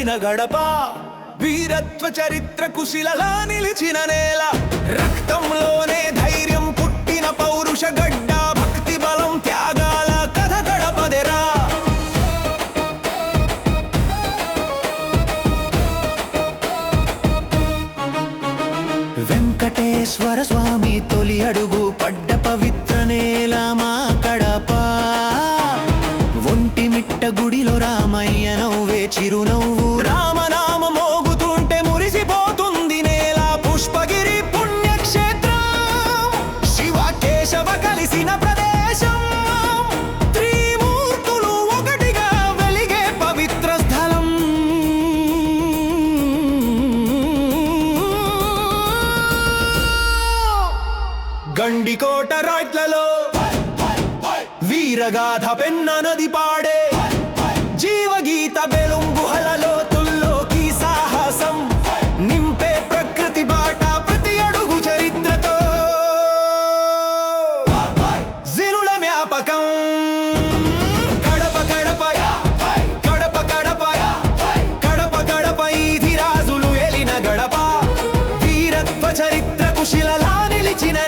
ఏలిన గడప వీరత్వ చరిత్ర కుశిలలా నిలిచిన నేల రక్తంలోనే ధైర్యం పుట్టిన పౌరుష గడ్డ భక్తి బలం త్యాగాల కథ గడపదెరా వెంకటేశ్వర స్వామి తొలి అడుగు పడ్డ పవిత్ర నేల మా కడప ఒంటిమిట్ట గుడిలో రామయ్య నవ్వే చిరునవ్వు రామనామ మోగుతుంటే మురిసిపోతుంది నేల పుష్పగిరి పుణ్యక్షేత్రం శివ కేశవ కలిసిన ప్రదేశం త్రిమూర్తులు ఒకటిగా వెలిగే పవిత్ర స్థలం గండికోట రాట్లలో వీరగాథ పెన్న నది పాడే జీవగీత బెలుంగుహలలో తుల్లోకి సాహసం నింపే ప్రకృతి బాట ప్రతి అడుగు చరిత్రతో జినుల జ్ఞాపకం కడప కడప కడప కడప కడప కడప ఈది రాజులు ఎలిన గడప వీరత్వ చరిత్ర కుశిలలా నిలిచిన